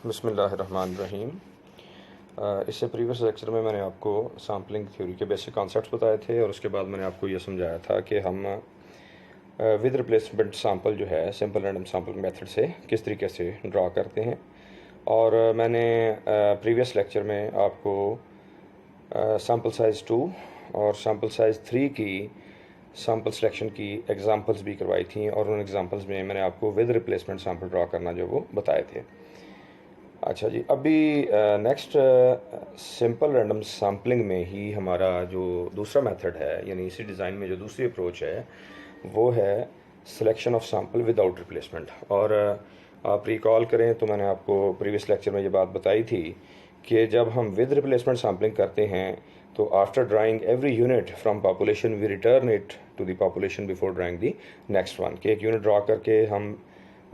बिस्मिल्लाहिर्रहमानिर्रहीम। इससे previous lecture में मैंने आपको सैम्पलिंग थ्योरी के बेसिक कॉन्सेप्ट्स बताए थे और उसके बाद मैंने आपको ये समझाया था कि हम विद रिप्लेसमेंट सैम्पल जो है सिंपल रैंडम सैम्पलिंग मेथड से किस तरीके से ड्रा करते हैं। और मैंने प्रीवियस लेक्चर में आपको सैम्पल साइज़ 2 और सैम्पल साइज़ 3 की सैम्पल सिलेक्शन की एग्जांपल्स भी करवाई थी और उन एग्जांपल्स में मैंने आपको विद रिप्लेसमेंट सैम्पल ड्रा करना जो वो बताए थे। अच्छा जी, अभी नेक्स्ट सिंपल रैंडम सैम्पलिंग में ही हमारा जो दूसरा मेथड है, यानी इसी डिज़ाइन में जो दूसरी अप्रोच है वो है selection of sample without replacement. और आप रिकॉल करें तो मैंने आपको प्रीवियस लेक्चर में ये बात बताई थी कि जब हम विद रिप्लेसमेंट सैम्पलिंग करते हैं तो after drawing every unit from population we return it to the population before drawing the next one. कि एक यूनिट ड्रा करके हम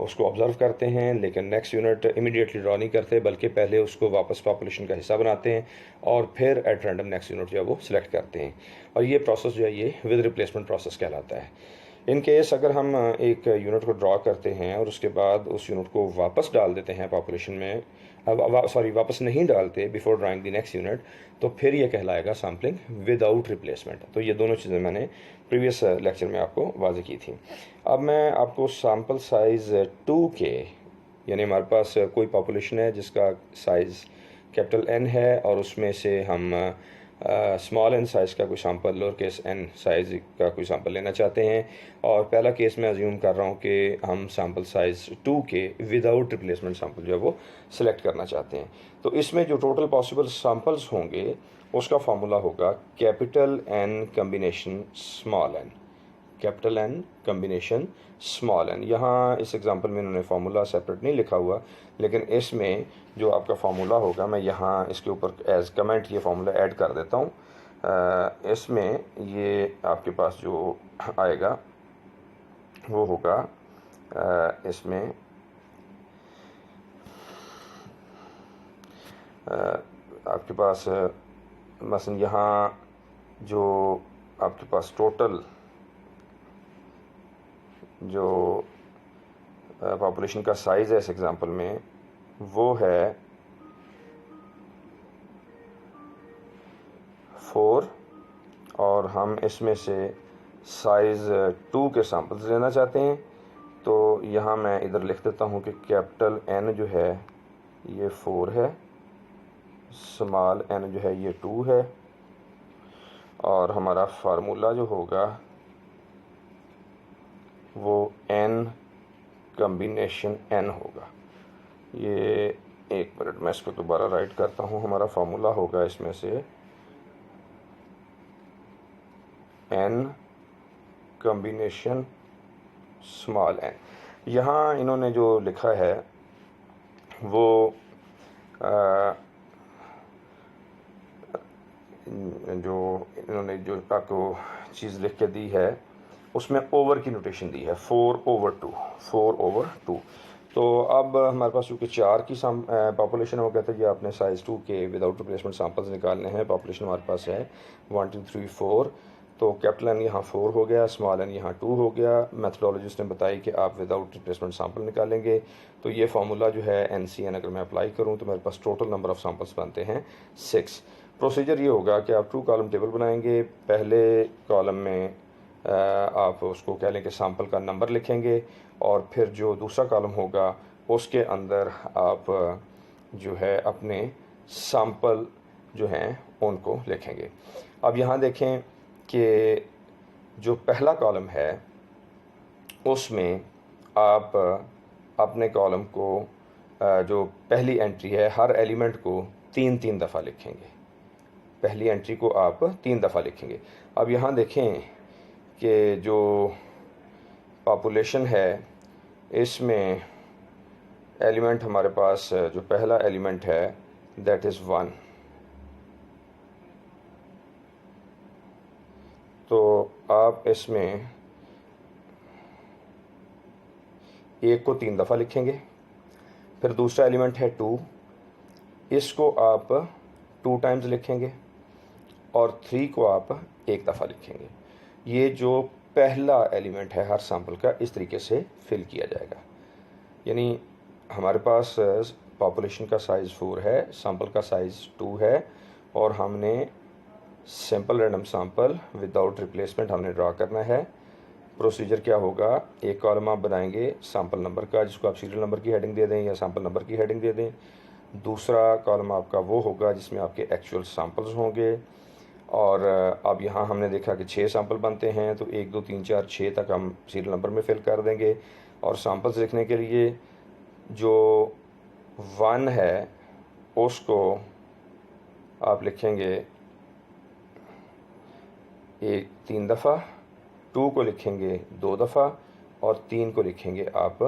उसको ऑब्ज़र्व करते हैं लेकिन नेक्स्ट यूनिट इमीडिएटली ड्रॉ नहीं करते, बल्कि पहले उसको वापस पॉपुलेशन का हिस्सा बनाते हैं और फिर एट रैंडम नेक्स्ट यूनिट जो है वो सिलेक्ट करते हैं। और ये प्रोसेस जो है ये विद रिप्लेसमेंट प्रोसेस कहलाता है। इन केस अगर हम एक यूनिट को ड्रॉ करते हैं और उसके बाद उस यूनिट को वापस डाल देते हैं पॉपुलेशन में, वापस नहीं डालते before drawing the next unit, तो फिर ये कहलाएगा सैम्पलिंग विदाउट रिप्लेसमेंट। तो ये दोनों चीज़ें मैंने प्रीवियस लेक्चर में आपको वाज़ेह की थी। अब मैं आपको सैम्पल साइज़ 2 के, यानी हमारे पास कोई पॉपुलेशन है जिसका साइज़ कैपिटल N है और उसमें से हम स्मॉल n साइज़ का कोई sample, lower case n size का कोई सैम्पल लेना चाहते हैं। और पहला केस मैं अज्यूम कर रहा हूँ कि हम सैम्पल साइज़ 2 के विदाउट रिप्लेसमेंट सैम्पल जो है वो सिलेक्ट करना चाहते हैं। तो इसमें जो टोटल पॉसिबल सैम्पल्स होंगे उसका फार्मूला होगा capital N combination small n, capital N combination small n। यहाँ इस एग्जांपल में इन्होंने फार्मूला सेपरेट नहीं लिखा हुआ, लेकिन इसमें जो आपका फार्मूला होगा मैं यहाँ इसके ऊपर एज कमेंट ये फार्मूला ऐड कर देता हूँ। इसमें ये आपके पास जो आएगा वो होगा इसमें आपके पास मसलन यहाँ जो आपके पास टोटल जो पॉपुलेशन का साइज़ है इस एग्जांपल में वो है 4 और हम इसमें से साइज़ 2 के सैम्पल्स लेना चाहते हैं। तो यहाँ मैं इधर लिख देता हूँ कि कैपिटल N जो है ये 4 है, स्मॉल n जो है ये 2 है, और हमारा फार्मूला जो होगा वो n कम्बिनेशन n होगा। ये एक मिनट मैं इसको दोबारा राइट करता हूँ। हमारा फार्मूला होगा इसमें से n कम्बिनेशन स्मॉल n। यहाँ इन्होंने जो लिखा है वो जो इन्होंने जो आपको चीज़ लिख के दी है उसमें ओवर की नोटेशन दी है 4/2। तो अब हमारे पास चूँकि 4 की पॉपुलेशन है, वो कहते हैं जी आपने साइज़ 2 के विदाउट रिप्लेसमेंट सैम्पल्स निकालने हैं। पॉपुलेशन हमारे पास है 1 2 3 4, तो कैपिटल N यहाँ 4 हो गया, स्मॉल n यहाँ 2 हो गया। मेथडोलॉजिस्ट ने बताई कि आप विदाउट रिप्लेसमेंट सैम्पल निकालेंगे। तो ये फार्मूला जो है NCN अगर मैं अप्लाई करूँ तो मेरे पास टोटल नंबर ऑफ़ सैम्पल्स बनते हैं 6। प्रोसीजर ये होगा कि आप 2 कॉलम टेबल बनाएंगे। पहले कॉलम में आप उसको कह लें कि सैम्पल का नंबर लिखेंगे और फिर जो दूसरा कॉलम होगा उसके अंदर आप जो है अपने सैम्पल जो हैं उनको लिखेंगे। अब यहाँ देखें कि जो पहला कॉलम है उसमें आप अपने कॉलम को जो पहली एंट्री है हर एलिमेंट को 3 दफ़ा लिखेंगे। पहली एंट्री को आप 3 दफ़ा लिखेंगे। अब यहाँ देखें कि जो पॉपुलेशन है इसमें एलिमेंट हमारे पास जो पहला एलिमेंट है दैट इज़ 1। तो आप इसमें 1 को 3 दफ़ा लिखेंगे। फिर दूसरा एलिमेंट है 2, इसको आप 2 टाइम्स लिखेंगे और 3 को आप 1 दफ़ा लिखेंगे। ये जो पहला एलिमेंट है हर सैम्पल का इस तरीके से फिल किया जाएगा। यानी हमारे पास पॉपुलेशन का साइज़ 4 है, सैम्पल का साइज़ 2 है और हमने simple random sample without replacement हमने ड्रा करना है। प्रोसीजर क्या होगा, एक कॉलम आप बनाएंगे सैम्पल नंबर का, जिसको आप सीरियल नंबर की हेडिंग दे दें या सैम्पल नंबर की हेडिंग दे दें। दूसरा कॉलम आपका वो होगा जिसमें आपके एक्चुअल सैम्पल्स होंगे। और अब यहाँ हमने देखा कि 6 सैम्पल बनते हैं, तो 1 2 3 4 6 तक हम सीरियल नंबर में फिल कर देंगे। और सैम्पल्स लिखने के लिए जो 1 है उसको आप लिखेंगे 3 दफ़ा, 2 को लिखेंगे 2 दफ़ा और 3 को लिखेंगे आप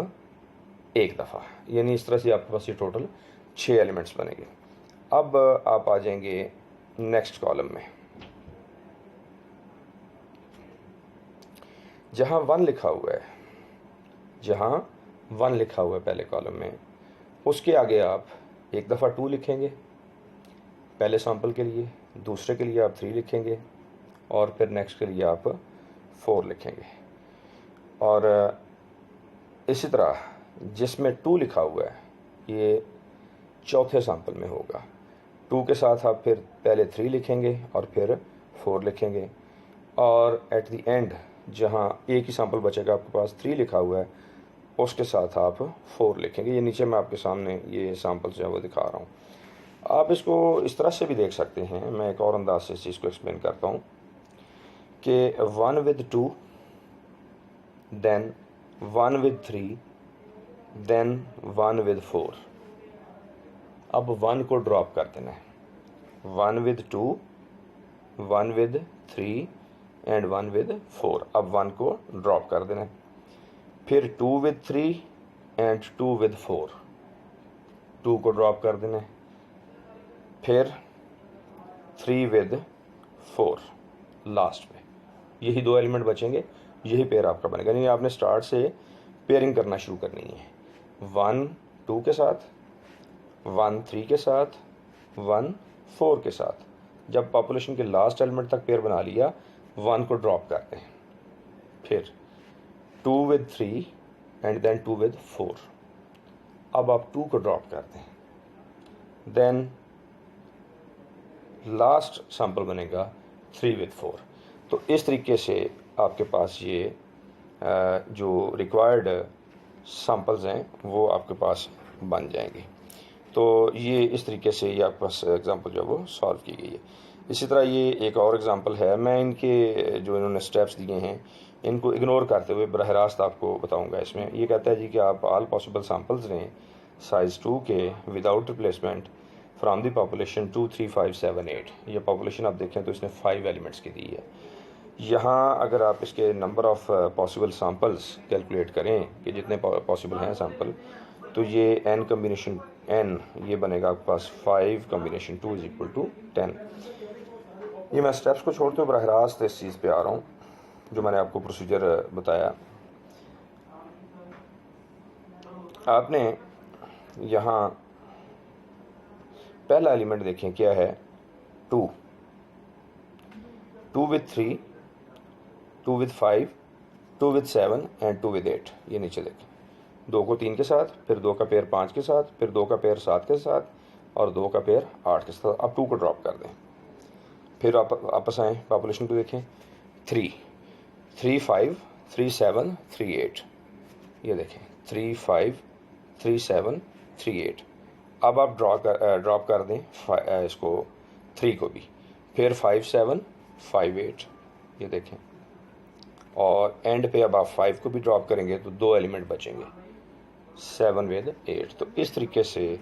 1 दफ़ा। यानी इस तरह से आपके पास ये टोटल 6 एलिमेंट्स बनेंगे। अब आप आ जाएंगे नेक्स्ट कॉलम में, जहाँ 1 लिखा हुआ है, जहाँ 1 लिखा हुआ है पहले कॉलम में, उसके आगे आप 1 दफ़ा 2 लिखेंगे पहले सैम्पल के लिए, दूसरे के लिए आप 3 लिखेंगे और फिर नेक्स्ट के लिए आप 4 लिखेंगे। और इसी तरह जिसमें 2 लिखा हुआ है ये चौथे सैम्पल में होगा। 2 के साथ आप फिर पहले 3 लिखेंगे और फिर 4 लिखेंगे। और एट द एंड जहाँ एक ही सैम्पल बचेगा आपके पास 3 लिखा हुआ है, उसके साथ आप 4 लिखेंगे। ये नीचे मैं आपके सामने ये सैम्पल्स जो है वो दिखा रहा हूँ। आप इसको इस तरह से भी देख सकते हैं, मैं एक और अंदाज से इस चीज़ को एक्सप्लेन करता हूँ कि 1 with 2, then 1 with 3, then 1 with 4। अब 1 को ड्रॉप कर देना है, 1 विद 2, 1 विद 3 एंड 1 विद 4। अब 1 को ड्रॉप कर देना है। फिर 2 विद 3 एंड 2 विद 4, 2 को ड्रॉप कर देना है। फिर 3 विद 4 लास्ट में, यही 2 एलिमेंट बचेंगे, यही पेयर आपका बनेगा। यानी आपने स्टार्ट से पेयरिंग करना शुरू करनी है, 1 2 के साथ, 1 3 के साथ, 1 4 के साथ। जब पॉपुलेशन के लास्ट एलिमेंट तक पेयर बना लिया, 1 को ड्रॉप करते हैं, फिर 2 विद 3 एंड देन 2 विद 4। अब आप 2 को ड्रॉप करते हैं, देन लास्ट सैम्पल बनेगा 3 विद 4। तो इस तरीके से आपके पास ये जो रिक्वायर्ड सैम्पल्स हैं वो आपके पास बन जाएंगे। तो ये इस तरीके से ये आपके पास एग्जांपल जो है वो सॉल्व की गई है। इसी तरह ये एक और एग्जांपल है, मैं इनके जो इन्होंने स्टेप्स दिए हैं इनको इग्नोर करते हुए बरह रास्त आपको बताऊंगा। इसमें ये कहता है जी कि आप ऑल पॉसिबल सैम्पल्स लें साइज़ 2 के without replacement from the population 2 3 5 7 8। ये पॉपुलेशन आप देखें तो इसने 5 एलिमेंट्स की दी है। यहाँ अगर आप इसके number of possible samples calculate करें कि जितने पॉसिबल हैं सैम्पल, तो ये n कम्बिनेशन n ये बनेगा आपके पास 5 कम्बिनेशन 2 इज इक्वल टू 10। ये मैं स्टेप्स को छोड़ते हुए बरह रास्त इस चीज़ पे आ रहा हूँ जो मैंने आपको प्रोसीजर बताया। आपने यहाँ पहला एलिमेंट देखें क्या है, 2, 2 with 3, 2 with 5, 2 with 7 and 2 with 8। ये नीचे देखें, 2 को 3 के साथ, फिर 2 का पेयर 5 के साथ, फिर 2 का पेयर 7 के साथ और 2 का पेयर 8 के साथ। अब 2 को ड्रॉप कर दें, फिर आप वापस आएँ, पॉपुलेशन को देखें, 3 3 5 3 7 3 8। ये देखें 3 5 3 7 3 8। अब आप ड्रॉप कर दें इसको 3 को भी, फिर 5 7 5 8। ये देखें, और एंड पे अब आप 5 को भी ड्रॉप करेंगे तो 2 एलिमेंट बचेंगे, 7 विद 8। तो इस तरीके से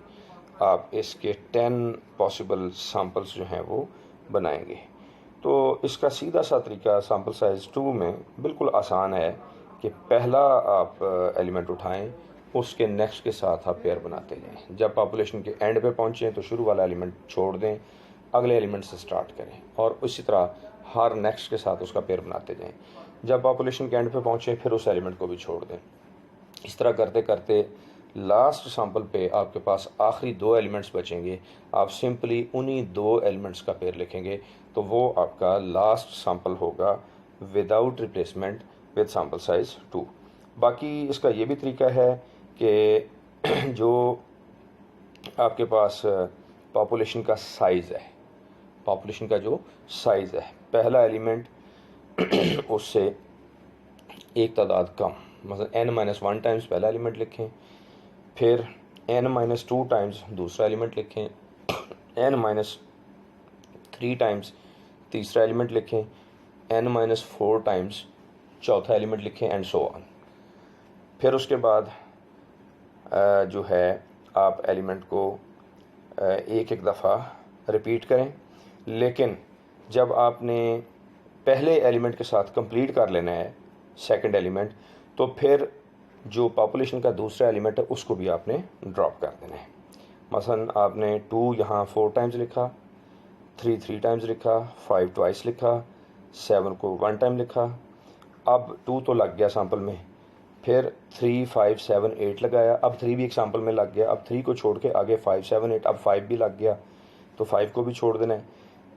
आप इसके 10 पॉसिबल सैम्पल्स जो हैं वो बनाएंगे। तो इसका सीधा सा तरीका सैम्पल साइज़ 2 में बिल्कुल आसान है कि पहला आप एलिमेंट उठाएं, उसके नेक्स्ट के साथ आप पेयर बनाते जाएं। जब पॉपुलेशन के एंड पे पहुंचें तो शुरू वाला एलिमेंट छोड़ दें, अगले एलिमेंट से स्टार्ट करें और इसी तरह हर नेक्स्ट के साथ उसका पेयर बनाते जाएं। जब पॉपुलेशन के एंड पे पहुंचें फिर उस एलिमेंट को भी छोड़ दें। इस तरह करते करते लास्ट सैम्पल पे आपके पास आखिरी 2 एलिमेंट्स बचेंगे। आप सिंपली उन्हीं 2 एलिमेंट्स का पेयर लिखेंगे तो वो आपका लास्ट सैम्पल होगा without replacement with sample size 2। बाकी इसका ये भी तरीका है कि जो आपके पास पॉपुलेशन का साइज़ है, पॉपुलेशन का जो साइज़ है, पहला एलिमेंट उससे एक तादाद कम, मतलब n-1 टाइम्स पहला एलिमेंट लिखें, फिर n-2 टाइम्स दूसरा एलिमेंट लिखें, n-3 टाइम्स तीसरा एलिमेंट लिखें, n-4 टाइम्स चौथा एलिमेंट लिखें, एंड सो ऑन। फिर उसके बाद जो है आप एलिमेंट को एक एक दफ़ा रिपीट करें, लेकिन जब आपने पहले एलिमेंट के साथ कंप्लीट कर लेना है सेकंड एलिमेंट, तो फिर जो पॉपुलेशन का दूसरा एलिमेंट है उसको भी आपने ड्रॉप कर देना है। मसलन आपने 2 यहाँ 4 टाइम्स लिखा, 3 टाइम्स लिखा, 5 ट्वाइस लिखा, 7 को 1 टाइम लिखा। अब 2 तो लग गया सैम्पल में, फिर 3, 5, 7, 8 लगाया, अब 3 भी एग्जाम्पल में लग गया, अब 3 को छोड़ के आगे 5, 7, 8, अब 5 भी लग गया तो 5 को भी छोड़ देना है।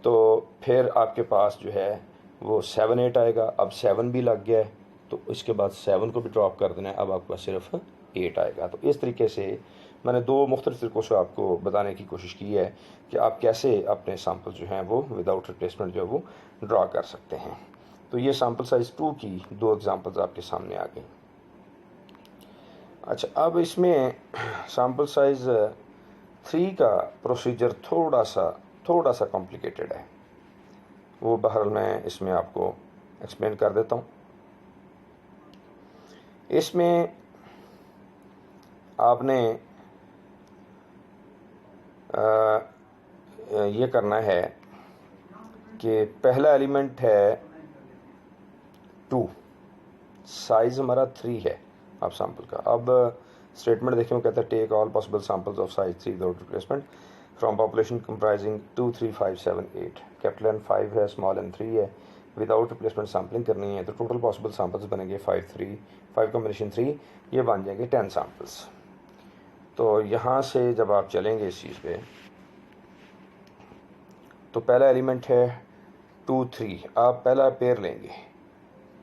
तो फिर आपके पास जो है वो 7, 8 आएगा, अब 7 भी लग गया है तो इसके बाद 7 को भी ड्रॉप कर देना है, अब आपके पास सिर्फ 8 आएगा। तो इस तरीके से मैंने 2 मुख्तलिफ तरीक़ों से आपको बताने की कोशिश की है कि आप कैसे अपने सैम्पल जो हैं वो विदाउट रिप्लेसमेंट जो है वो ड्रा कर सकते हैं। तो ये सैम्पल साइज़ 2 की 2 एग्जांपल्स आपके सामने आ गई। अच्छा, अब इसमें सैम्पल साइज़ 3 का प्रोसीजर थोड़ा सा कॉम्प्लिकेटेड है, वो बहरहाल मैं इसमें आपको एक्सप्लेन कर देता हूँ। इसमें आपने ये करना है कि पहला एलिमेंट है 2, साइज़ हमारा 3 है आप सैम्पल का। अब स्टेटमेंट देखें, वो कहता है take all possible samples of size 3 without replacement from population comprising 2, 3, 5, 7, 8। Capital N 5 है, स्मॉल n 3 है। विदाउट रिप्लेसमेंट सैम्पलिंग करनी है तो टोटल पॉसिबल सैम्पल्स बनेंगे 5 कॉम्बिनेशन 3, ये बन जाएंगे 10 सैम्पल्स। तो यहाँ से जब आप चलेंगे इस चीज़ पे, तो पहला एलिमेंट है 2, 3। आप पहला पेयर लेंगे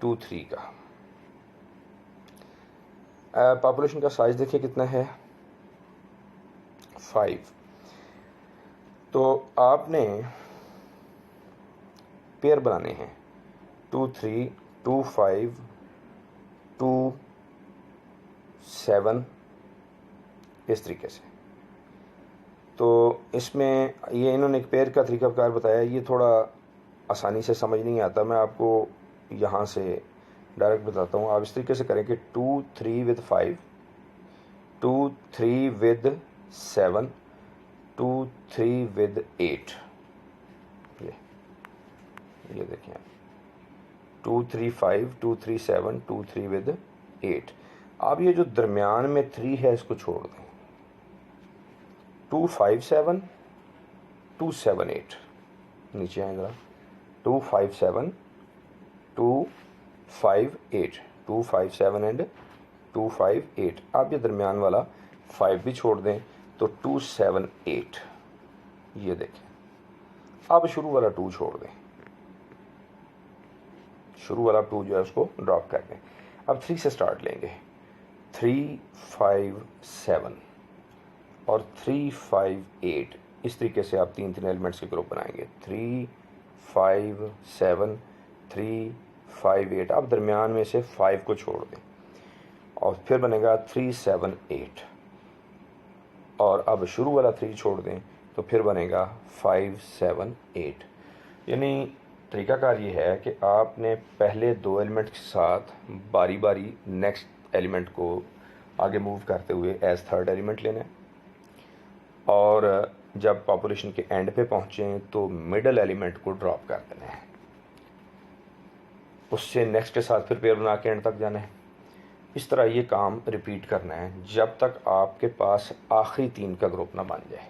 2, 3 का। पॉपुलेशन का साइज देखिए कितना है, 5। तो आपने पेयर बनाने हैं 2, 3, 2, 5, 2, 7, इस तरीके से। तो इसमें ये इन्होंने एक पेयर का तरीकाकार बताया, ये थोड़ा आसानी से समझ नहीं आता, मैं आपको यहाँ से डायरेक्ट बताता हूँ। आप इस तरीके से करें कि 2, 3 विद 5, 2, 3 विद 7, 2, 3 विद 8। ये देखें, 2, 3, 5, 2, 3, 7, 2, 3 विद 8। अब ये जो दरमियान में 3 है इसको छोड़ दें, 2, 5, 7, 2, 7, 8 नीचे आए ज़रा, 2, 5, 7, 2, 5, 8, 2, 5, 7 एंड 2, 5, 8। अब ये दरमियान वाला 5 भी छोड़ दें तो 2, 7, 8। ये देखें, अब शुरू वाला 2 छोड़ दें, शुरू वाला 2 जो है उसको ड्रॉप कर दें। अब 3 से स्टार्ट लेंगे, 3, 5, 7 और 3, 5, 8। इस तरीके से आप 3 एलिमेंट्स के ग्रुप बनाएंगे, 3, 5, 7, 3, 5, 8। अब दरमियान में से 5 को छोड़ दें और फिर बनेगा 3, 7, 8। और अब शुरू वाला 3 छोड़ दें तो फिर बनेगा 5, 7, 8। यानी तरीकाकार ये है कि आपने पहले 2 एलिमेंट के साथ बारी बारी नेक्स्ट एलिमेंट को आगे मूव करते हुए एज थर्ड एलिमेंट लेना है, और जब पॉपुलेशन के एंड पे पहुँचें तो मिडल एलिमेंट को ड्रॉप कर देना है, उससे नेक्स्ट के साथ फिर पेयर बना के एंड तक जाना है। इस तरह ये काम रिपीट करना है जब तक आपके पास आखिरी 3 का ग्रुप ना बन जाए।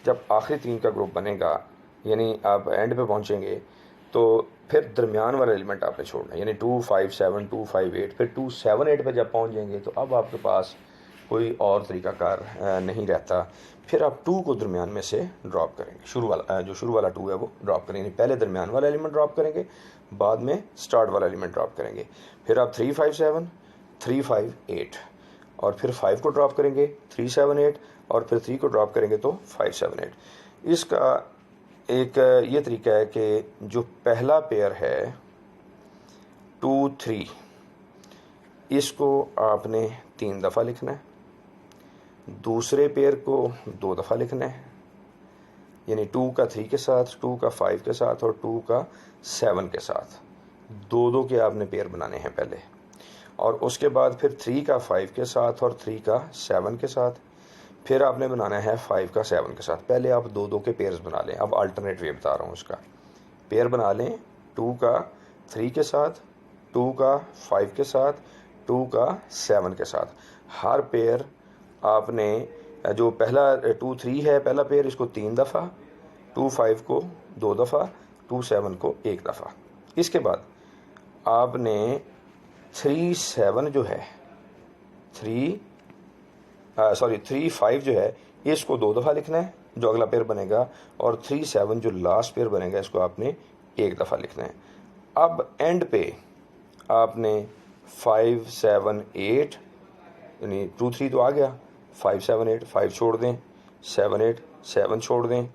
जब आखिरी 3 का ग्रुप बनेगा, यानी आप एंड पे पहुंचेंगे, तो फिर दरमियान वाला एलिमेंट आपने छोड़ना है, यानी 2, 5, 7, 2, 5, 8। फिर 2, 7, 8 पे जब पहुंच जाएंगे तो अब आपके पास कोई और तरीकाकार नहीं रहता। फिर आप 2 को दरमियान में से ड्रॉप करेंगे, शुरू वाला 2 है वो ड्रॉप करेंगे। पहले दरमियान वाला एलिमेंट ड्रॉप करेंगे, बाद में स्टार्ट वाला एलिमेंट ड्रॉप करेंगे। फिर आप 3, 5, 7, 3, 5, 8। और फिर 5 को ड्रॉप करेंगे 3 7 8 और फिर 3 को ड्रॉप करेंगे तो 5 7 8। इसका एक ये तरीका है कि जो पहला पेयर है 2 3, इसको आपने 3 दफ़ा लिखना है, दूसरे पेयर को 2 दफ़ा लिखना है, यानी 2 का 3 के साथ, 2 का 5 के साथ और 2 का 7 के साथ, दो दो के आपने पेयर बनाने हैं पहले। और उसके बाद फिर 3 का 5 के साथ और 3 का 7 के साथ, फिर आपने बनाना है 5 का 7 के साथ। पहले आप दो दो के पेयर्स बना लें। अब अल्टरनेट वे बता रहा हूँ उसका। पेयर बना लें 2 का 3 के साथ, 2 का 5 के साथ, 2 का 7 के साथ। हर पेयर आपने जो पहला 2 3 है पहला पेयर, इसको 3 दफ़ा, 2 5 को 2 दफ़ा, 2 7 को 1 दफ़ा। इसके बाद आपने 3 7 जो है 3 5 जो है इसको 2 दफ़ा लिखना है जो अगला पेयर बनेगा, और 3 7 जो लास्ट पेयर बनेगा इसको आपने 1 दफ़ा लिखना है। अब एंड पे आपने 5 7 8, यानी 2 3 तो आ गया, 5 7 8, 5 छोड़ दें, 7 8, 7 छोड़ दें,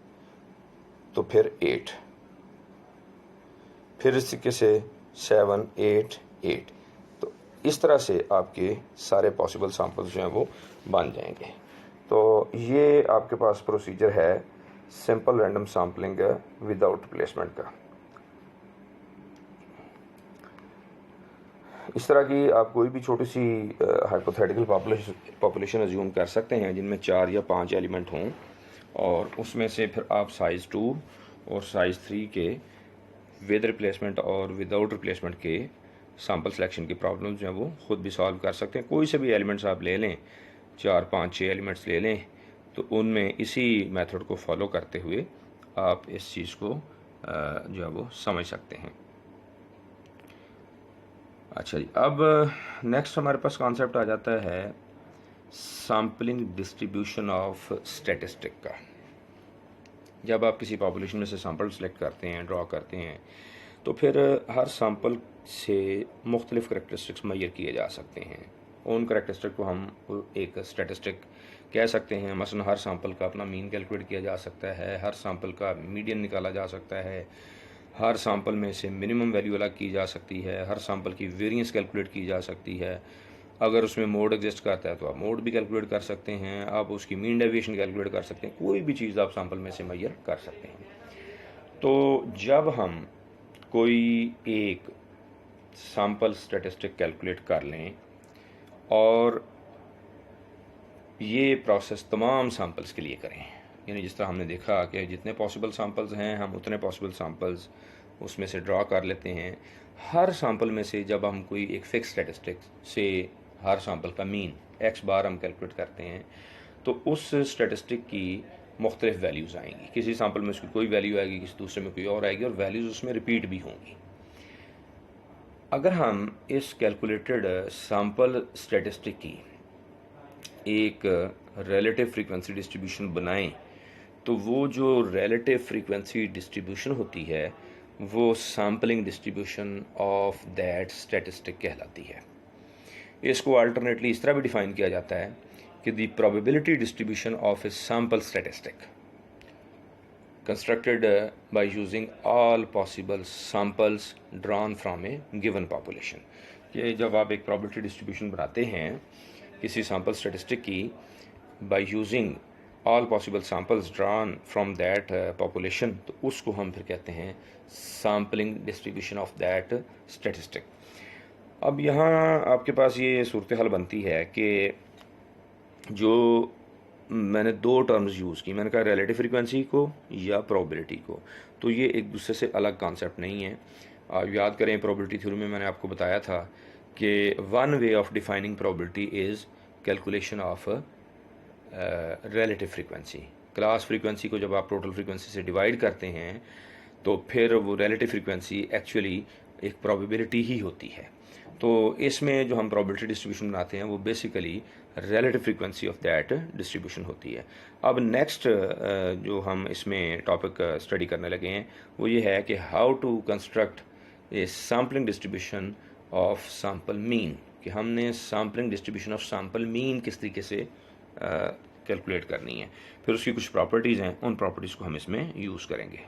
तो फिर 8, फिर इस तरीके से 7 8 8। तो इस तरह से आपके सारे पॉसिबल सैम्पल्स जो हैं वो बन जाएंगे। तो ये आपके पास प्रोसीजर है simple random sampling without placement का। इस तरह की आप कोई भी छोटी सी हाइपोथेटिकल पॉपुलेशन अज्यूम कर सकते हैं जिनमें 4 या 5 एलिमेंट हों, और उसमें से फिर आप साइज़ 2 और साइज़ 3 के विद रिप्लेसमेंट और विदाउट रिप्लेसमेंट के सैम्पल सिलेक्शन की प्रॉब्लम्स जो हैं वो ख़ुद भी सॉल्व कर सकते हैं। कोई से भी एलिमेंट्स आप ले लें, 4 5 6 एलिमेंट्स ले लें, तो उनमें इसी मेथड को फॉलो करते हुए आप इस चीज़ को जो है वो समझ सकते हैं। अच्छा जी, अब नेक्स्ट हमारे पास कॉन्सेप्ट आ जाता है सैम्पलिंग डिस्ट्रीब्यूशन ऑफ स्टैटिस्टिक का। जब आप किसी पॉपुलेशन में से सैम्पल सेलेक्ट करते हैं, ड्रॉ करते हैं, तो फिर हर सैम्पल से मुख्तलिफ़ करैक्टरिस्टिक्स मुहैया किए जा सकते हैं। उन करैक्टरिस्टिक को हम एक स्टैटिस्टिक कह सकते हैं। मसलन हर सैम्पल का अपना मीन कैलकुलेट किया जा सकता है, हर सैम्पल का मीडियन निकाला जा सकता है, हर सैम्पल में से मिनिमम वैल्यू अलग की जा सकती है, हर सैम्पल की वेरिएंस कैलकुलेट की जा सकती है। अगर उसमें मोड एग्जिस्ट करता है तो आप मोड भी कैलकुलेट कर सकते हैं, आप उसकी मीन डेविएशन कैलकुलेट कर सकते हैं, कोई भी चीज़ आप सैम्पल में से मुहैया कर सकते हैं। तो जब हम कोई एक सैम्पल स्टैटिस्टिक कैलकुलेट कर लें और ये प्रोसेस तमाम सैम्पल्स के लिए करें, यानी जिस तरह हमने देखा कि जितने पॉसिबल सैम्पल्स हैं हम उतने पॉसिबल सैम्पल्स उसमें से ड्रॉ कर लेते हैं। हर सैम्पल में से जब हम कोई एक फिक्स स्टैटिस्टिक से हर सैम्पल का मीन x बार हम कैलकुलेट करते हैं, तो उस स्टैटिस्टिक की मुख्तलिफ वैल्यूज़ आएंगी। किसी सैम्पल में उसकी कोई वैल्यू आएगी, किसी दूसरे में कोई और आएगी, और वैल्यूज़ उसमें रिपीट भी होंगी। अगर हम इस कैलकुलेटेड सैम्पल स्टैटिस्टिक की एक रिलेटिव फ्रीक्वेंसी डिस्ट्रीब्यूशन बनाएं, तो वो जो रिलेटिव फ्रीक्वेंसी डिस्ट्रीब्यूशन होती है वो sampling distribution of that statistic कहलाती है। इसको अल्टरनेटली इस तरह भी डिफाइन किया जाता है कि the probability distribution of A sample statistic constructed by using all possible samples drawn from a given population। कि जब आप एक प्रोबेबिलिटी डिस्ट्रीब्यूशन बनाते हैं किसी सैम्पल स्टैटिस्टिक की by using all possible samples drawn from that population, तो उसको हम फिर कहते हैं sampling distribution of that statistic. अब यहाँ आपके पास ये सूरत हाल बनती है कि जो मैंने दो टर्म्स यूज़ की, मैंने कहा रिलेटिव फ्रीक्वेंसी को या प्रोबेबिलिटी को, तो ये एक दूसरे से अलग कॉन्सेप्ट नहीं है। आप याद करें प्रोबेबिलिटी थ्योरी में मैंने आपको बताया था कि one way of defining probability is calculation of relative frequency. Class frequency को जब आप टोटल फ्रीक्वेंसी से डिवाइड करते हैं तो फिर वो रिलेटिव फ्रीक्वेंसी एक्चुअली एक प्रोबेबिलिटी ही होती है। तो इसमें जो हम प्रोबेबिलिटी डिस्ट्रीब्यूशन बनाते हैं वो basically relative frequency of that distribution होती है। अब नेक्स्ट जो हम इसमें टॉपिक स्टडी करने लगे हैं वो ये है कि how to construct a sampling distribution of sample mean कि हमने sampling distribution of sample mean किस तरीके से कैलकुलेट करनी है। फिर उसकी कुछ प्रॉपर्टीज़ हैं, उन प्रॉपर्टीज़ को हम इसमें यूज़ करेंगे।